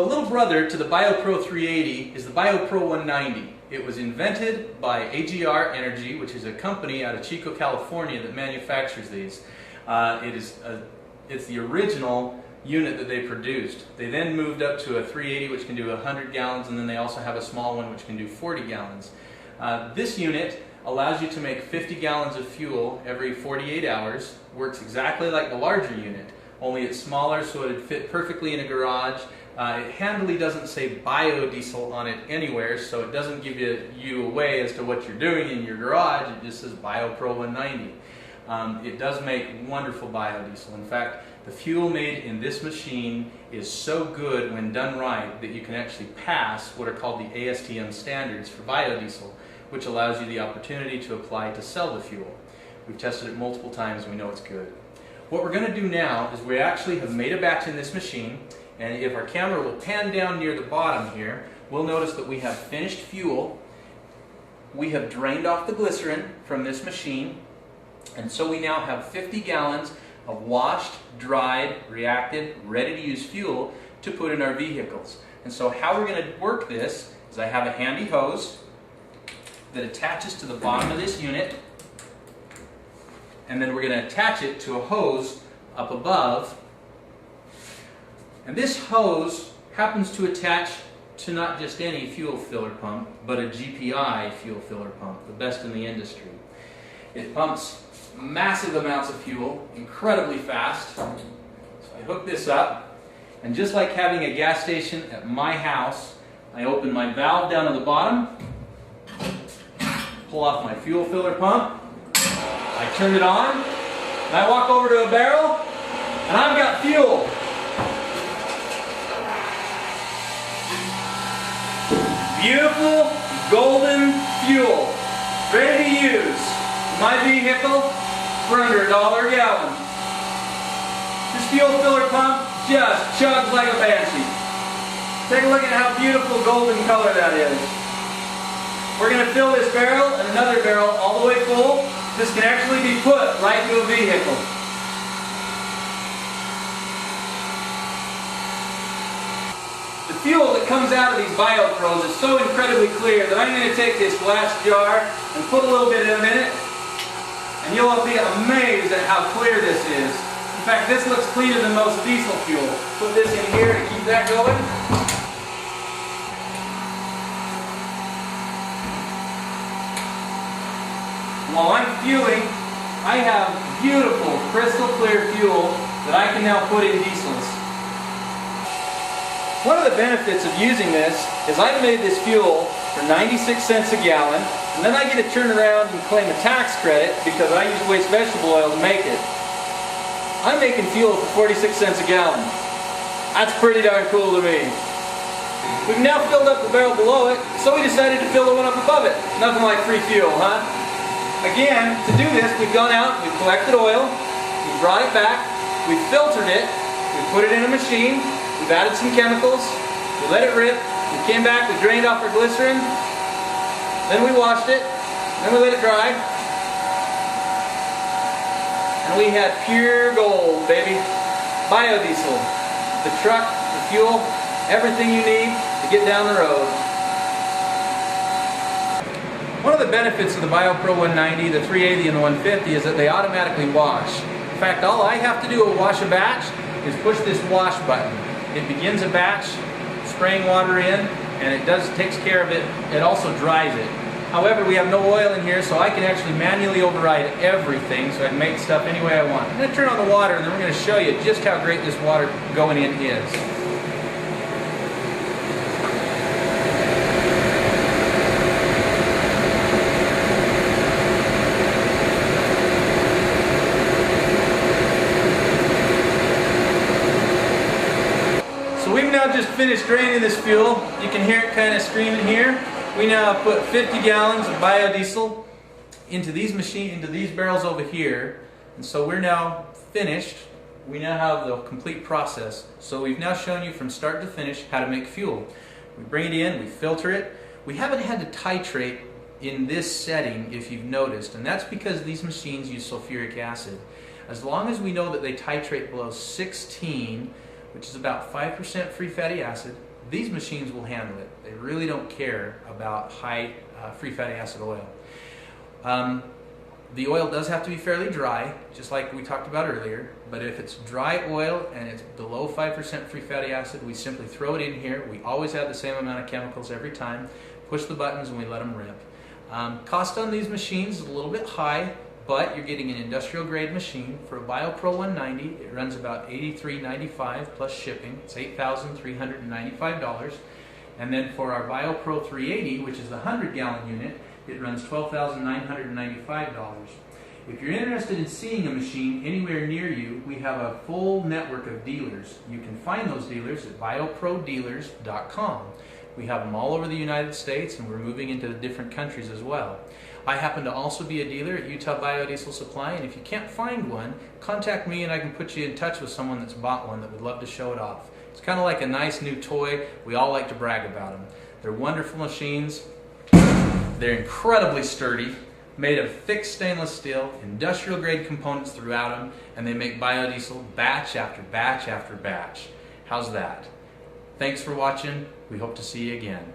The little brother to the Biopro 380 is the Biopro 190. It was invented by AGR Energy, which is a company out of Chico, California that manufactures these. It's the original unit that they produced. They then moved up to a 380 which can do 100 gallons, and then they also have a small one which can do 40 gallons. This unit allows you to make 50 gallons of fuel every 48 hours. Works exactly like the larger unit, only it's smaller, so it'd fit perfectly in a garage. It handily doesn't say biodiesel on it anywhere, so it doesn't give you away as to what you're doing in your garage. It just says Biopro 190. It does make wonderful biodiesel. In fact, the fuel made in this machine is so good when done right that you can actually pass what are called the ASTM standards for biodiesel, which allows you the opportunity to apply to sell the fuel. We've tested it multiple times and we know it's good. What we're going to do now is we actually have made a batch in this machine, and if our camera will pan down near the bottom here, we'll notice that we have finished fuel. We have drained off the glycerin from this machine, and so we now have 50 gallons of washed, dried, reacted, ready-to-use fuel to put in our vehicles. And so how we're going to work this is I have a handy hose that attaches to the bottom of this unit, and then we're going to attach it to a hose up above. And this hose happens to attach to not just any fuel filler pump, but a GPI fuel filler pump, the best in the industry. It pumps massive amounts of fuel, incredibly fast. So I hook this up, and just like having a gas station at my house, I open my valve down at the bottom, pull off my fuel filler pump, I turn it on, and I walk over to a barrel, and I've got fuel. Beautiful golden fuel, ready to use in my vehicle for under $1 a gallon. This fuel filler pump just chugs like a banshee. Take a look at how beautiful golden color that is. We're going to fill this barrel and another barrel all the way full. This can actually be put right to a vehicle. The fuel that comes out of these Biopros is so incredibly clear that I'm going to take this glass jar and put a little bit in it, and you'll be amazed at how clear this is. In fact, this looks cleaner than most diesel fuel. Put this in here to keep that going. While I'm fueling, I have beautiful crystal clear fuel that I can now put in diesels. One of the benefits of using this is I've made this fuel for 96 cents a gallon, and then I get to turn around and claim a tax credit because I use waste vegetable oil to make it. I'm making fuel for 46 cents a gallon. That's pretty darn cool to me. We've now filled up the barrel below it, so we decided to fill the one up above it. Nothing like free fuel, huh? Again, to do this, we've gone out, we've collected oil, we've brought it back, we've filtered it, we've put it in a machine, we've added some chemicals, we let it rip, we came back, we drained off our glycerin, then we washed it, then we let it dry, and we had pure gold, baby. Biodiesel, the truck, the fuel, everything you need to get down the road. One of the benefits of the Biopro 190, the 380, and the 150 is that they automatically wash. In fact, all I have to do to wash a batch is push this wash button. It begins a batch, spraying water in, and it takes care of it. It also dries it. However, we have no oil in here, so I can actually manually override everything, so I can make stuff any way I want. I'm going to turn on the water, and then we're going to show you just how great this water going in is. We've now just finished draining this fuel. You can hear it kind of screaming here. We now put 50 gallons of biodiesel into these barrels over here. And so we're now finished. We now have the complete process. So we've now shown you from start to finish how to make fuel. We bring it in, we filter it. We haven't had to titrate in this setting, if you've noticed, and that's because these machines use sulfuric acid. As long as we know that they titrate below 16, which is about 5% free fatty acid, these machines will handle it. They really don't care about high free fatty acid oil. The oil does have to be fairly dry, just like we talked about earlier, but if it's dry oil and it's below 5% free fatty acid, we simply throw it in here. We always have the same amount of chemicals every time, push the buttons, and we let them rip. Cost on these machines is a little bit high, but you're getting an industrial grade machine. For a Biopro 190, it runs about $83.95 plus shipping. It's $8,395. And then for our Biopro 380, which is the 100-gallon unit, it runs $12,995. If you're interested in seeing a machine anywhere near you, we have a full network of dealers. You can find those dealers at bioprodealers.com. We have them all over the United States, and we're moving into different countries as well. I happen to also be a dealer at Utah Biodiesel Supply, and if you can't find one, contact me and I can put you in touch with someone that's bought one that would love to show it off. It's kind of like a nice new toy. We all like to brag about them. They're wonderful machines. They're incredibly sturdy, made of thick stainless steel, industrial grade components throughout them, and they make biodiesel batch after batch after batch. How's that? Thanks for watching. We hope to see you again.